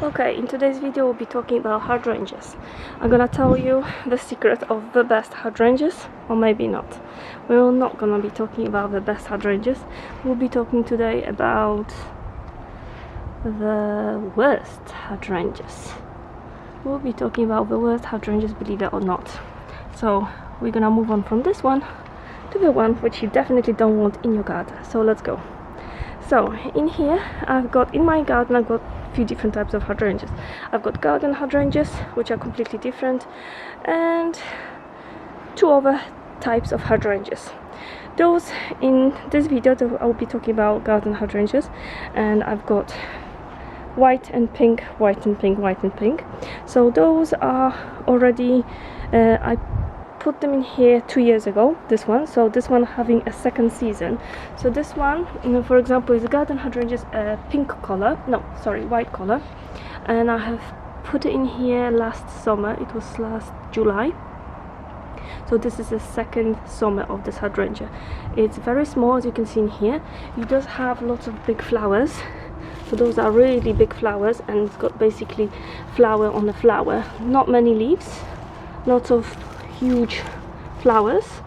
Okay, in today's video we'll be talking about hydrangeas. I'm gonna tell you the secret of the best hydrangeas, or maybe not. We're not gonna be talking about the best hydrangeas. We'll be talking today about the worst hydrangeas. We'll be talking about the worst hydrangeas, believe it or not. So we're gonna move on from this one to the one which you definitely don't want in your garden. So let's go. So in here in my garden I've got few different types of hydrangeas. I've got garden hydrangeas, which are completely different, and two other types of hydrangeas. Those in this video I'll be talking about garden hydrangeas, and I've got white and pink, white and pink, white and pink. So those are already I put them in here 2 years ago, this one. So this one having a second season. So this one, for example, is a garden hydrangeas pink color, no sorry, white color, and I have put it in here last summer. It was last July. So this is the second summer of this hydrangea. It's very small, as you can see in here. It does have lots of big flowers. So those are really big flowers, and it's got basically flower on the flower. Not many leaves, lots of huge flowers,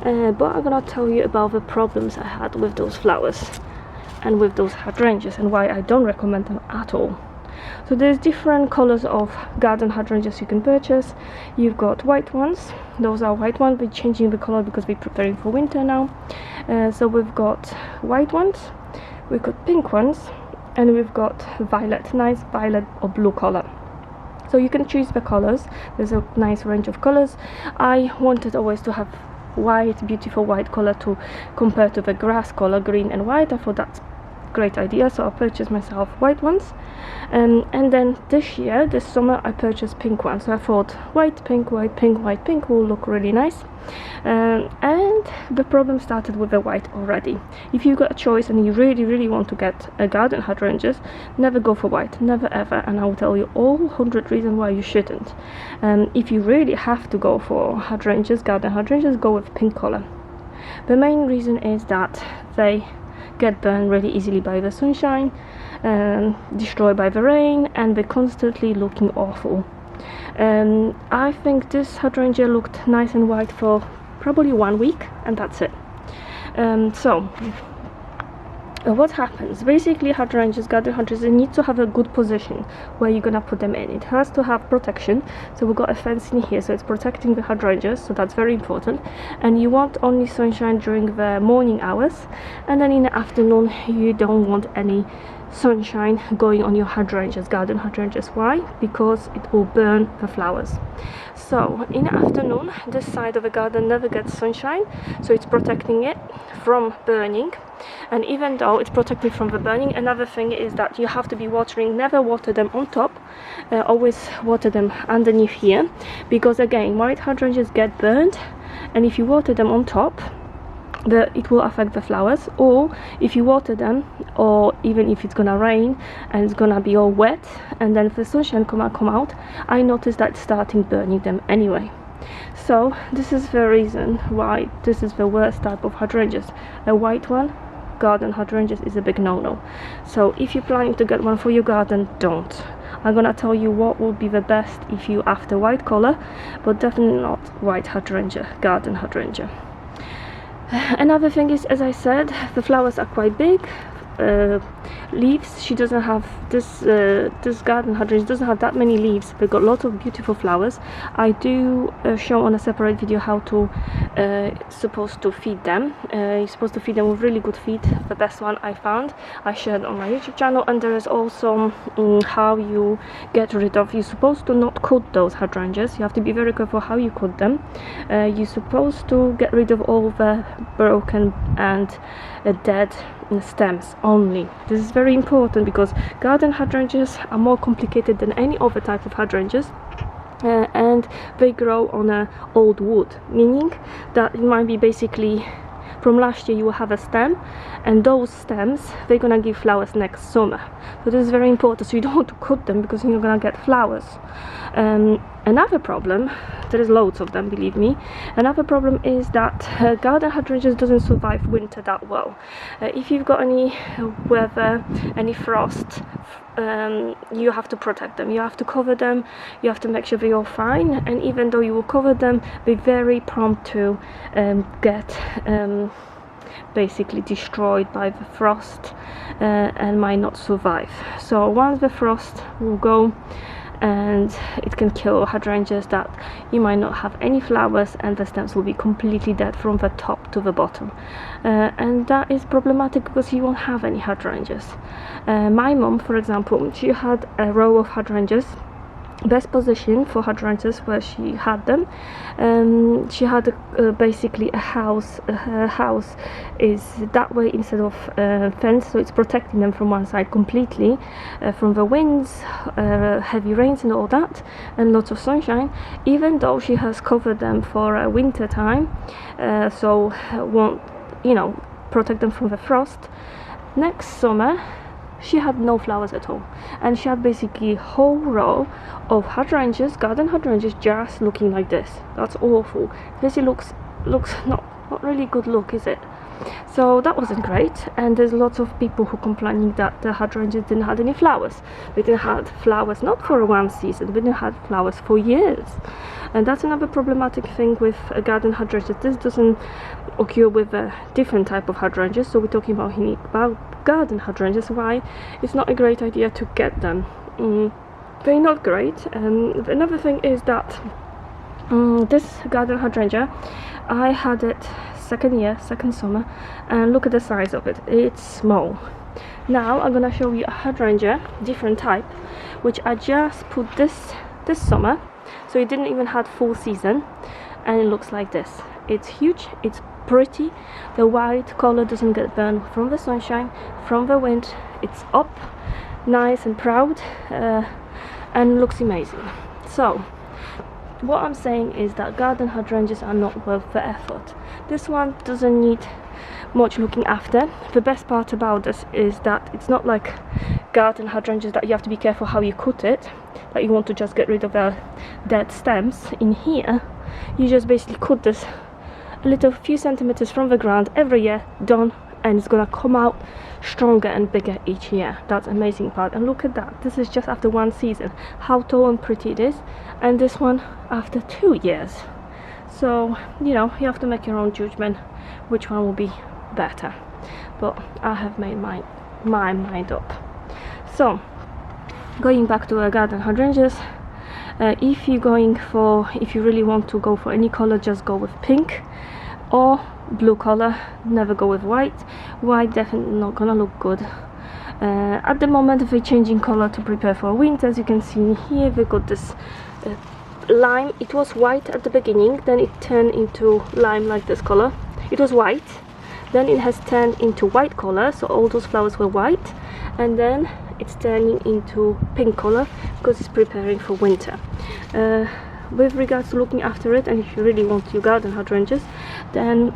but I'm gonna tell you about the problems I had with those flowers and with those hydrangeas, and why I don't recommend them at all. So there's different colors of garden hydrangeas you can purchase. You've got white ones. Those are white ones. We're changing the color because we're preparing for winter now. So we've got white ones, we've got pink ones, and we've got violet, nice violet or blue color. So you can choose the colors. There's a nice range of colors. I wanted always to have white, beautiful white color to compare to the grass color, green and white. I thought that's a great idea, so I purchased myself white ones. And then this summer I purchased pink ones. So I thought white, pink, white, pink, white, pink will look really nice. And the problem started with the white already. If you got a choice and you really want to get a garden hydrangeas, never go for white, never ever, and I will tell you all 100 reasons why you shouldn't. If you really have to go for hydrangeas, garden hydrangeas, go with pink color. The main reason is that they get burned really easily by the sunshine, destroyed by the rain, and they're constantly looking awful. I think this hydrangea looked nice and white for probably 1 week, and that's it. What happens? Basically, hydrangeas, garden hydrangeas, they need to have a good position where you're gonna put them in. It has to have protection. So we've got a fence in here, so it's protecting the hydrangeas, so that's very important. And you want only sunshine during the morning hours, and then in the afternoon you don't want any sunshine going on your hydrangeas, garden hydrangeas. Why? Because it will burn the flowers. So in the afternoon, this side of the garden never gets sunshine, so it's protecting it from burning. And even though it's protected from the burning, another thing is that you have to be watering. Never water them on top, always water them underneath here, because again, white hydrangeas get burned, and if you water them on top, it will affect the flowers. Or if you water them, or even if it's gonna rain and it's gonna be all wet, and then if the sunshine come out, I noticed that it's starting burning them anyway. So this is the reason why this is the worst type of hydrangeas. A white one, garden hydrangeas, is a big no-no. So if you're planning to get one for your garden, don't. I'm gonna tell you what will be the best if you after white color, but definitely not white hydrangea, garden hydrangea. Another thing is, as I said, the flowers are quite big. Leaves, she doesn't have this garden hydrangea doesn't have that many leaves, but got lots of beautiful flowers. I do show on a separate video how to supposed to feed them. You're supposed to feed them with really good feed. The best one I found, I shared on my YouTube channel, and there is also how you get rid of. You're supposed to not cut those hydrangeas. You have to be very careful how you cut them. You're supposed to get rid of all the broken and dead stems only. This is very important because garden hydrangeas are more complicated than any other type of hydrangeas, and they grow on old wood, meaning that it might be basically from last year you will have a stem, and those stems, they're gonna give flowers next summer. So this is very important, so you don't want to cut them because you're gonna get flowers. Another problem, there is loads of them, believe me. Another problem is that garden hydrangeas doesn't survive winter that well. If you've got any weather, any frost, you have to protect them, you have to cover them, you have to make sure they're all fine, and even though you will cover them, they're very prompt to get basically destroyed by the frost and might not survive. So once the frost will go, and it can kill hydrangeas, that you might not have any flowers and the stems will be completely dead from the top to the bottom, and that is problematic because you won't have any hydrangeas. My mom, for example, she had a row of hydrangeas. Best position for hydrangeas where she had them, she had basically a house. Her house is that way instead of fence, so it's protecting them from one side completely from the winds, heavy rains and all that, and lots of sunshine, even though she has covered them for winter time, so won't, you know, protect them from the frost. Next summer she had no flowers at all, and she had basically a whole row of hydrangeas, garden hydrangeas, just looking like this. That's awful. This looks not really good look, is it? So that wasn't great, and there's lots of people who complaining that the hydrangeas didn't have any flowers. They didn't have flowers not for one season, they didn't have flowers for years. And that's another problematic thing with garden hydrangeas. This doesn't occur with a different type of hydrangeas, so we're talking about garden hydrangeas, why it's not a great idea to get them. They're not great. Another thing is that this garden hydrangea, I had it second summer, and look at the size of it, it's small. Now I'm gonna show you a hydrangea, different type, which I just put this summer, so it didn't even have full season, and it looks like this. It's huge, it's pretty, the white color doesn't get burned from the sunshine, from the wind, it's up, nice and proud, and looks amazing. So what I'm saying is that garden hydrangeas are not worth the effort. This one doesn't need much looking after. The best part about this is that it's not like garden hydrangeas that you have to be careful how you cut it, that you want to just get rid of the dead stems. In here you just basically cut this a little few centimeters from the ground every year, done, and it's gonna come out stronger and bigger each year. That's amazing part. And look at that, this is just after one season, how tall and pretty it is, and this one after 2 years. So you know, you have to make your own judgment which one will be better, but I have made my mind up. So going back to our garden hydrangeas, if you really want to go for any color, just go with pink or blue color, never go with white. White definitely not gonna look good. At the moment we're changing color to prepare for winter. As you can see here, we got this lime. It was white at the beginning, then it turned into lime like this color. It was white, then it has turned into white color, so all those flowers were white, and then it's turning into pink color because it's preparing for winter. With regards to looking after it, and if you really want your garden hydrangeas, then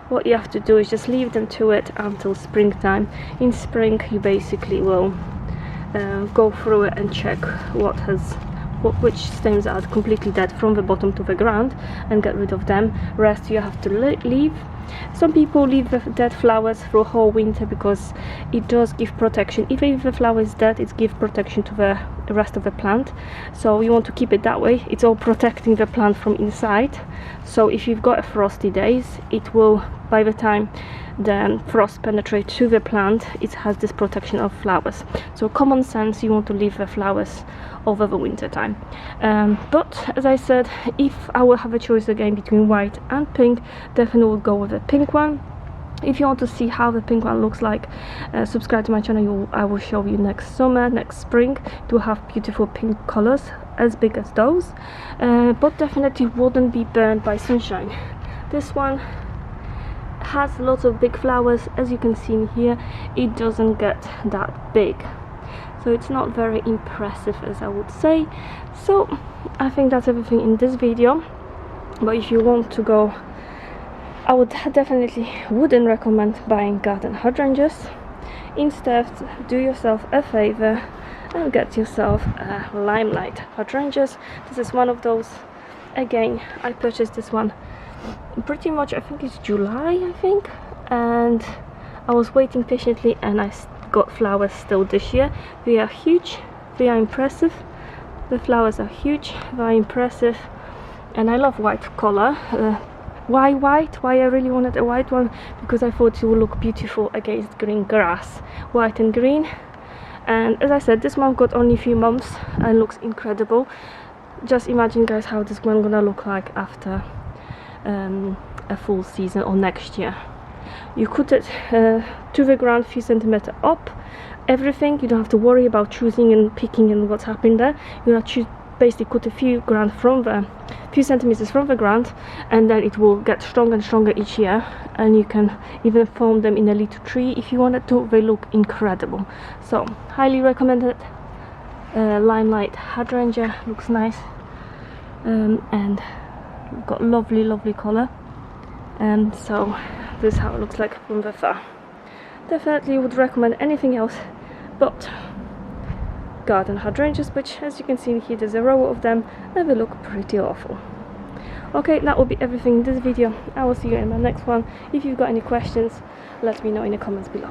what you have to do is just leave them to it until springtime. In spring you basically will go through it and check which stems are completely dead from the bottom to the ground and get rid of them. Rest you have to leave. Some people leave the dead flowers for a whole winter because it does give protection. Even if the flower is dead, it gives protection to the rest of the plant, so you want to keep it that way. It's all protecting the plant from inside, so if you've got frosty days, it will, by the time the frost penetrates to the plant, it has this protection of flowers. So common sense, you want to leave the flowers over the winter time. But as I said, if I will have a choice again between white and pink, definitely will go with the pink one. If you want to see how the pink one looks like, subscribe to my channel. I will show you next summer, next spring. It will have beautiful pink colors as big as those, but definitely wouldn't be burned by sunshine. This one has lots of big flowers. As you can see in here, it doesn't get that big, so it's not very impressive, as I would say. So I think that's everything in this video, but if you want to go I would definitely wouldn't recommend buying garden hydrangeas. Instead, do yourself a favor and get yourself a limelight hydrangeas. This is one of those. Again, I purchased this one pretty much, I think it's July, and I was waiting patiently, and I got flowers still this year. They are huge, they are impressive. The flowers are huge, very impressive, and I love white color. Why white? Why I really wanted a white one? Because I thought it would look beautiful against green grass, white and green. And as I said, this one got only a few months and looks incredible. Just imagine, guys, how this one gonna look like after a full season or next year. You cut it to the ground, few centimeters up, everything. You don't have to worry about choosing and picking and what's happening there. You have to basically cut a few centimeters from the ground, and then it will get stronger and stronger each year, and you can even form them in a little tree if you wanted to. They look incredible, so highly recommended. Limelight hydrangea looks nice, and got lovely color, and so this is how it looks like from the far. Definitely would recommend anything else but garden hydrangeas, which, as you can see here, there's a row of them and they look pretty awful. Okay, that will be everything in this video. I will see you in my next one. If you've got any questions, let me know in the comments below.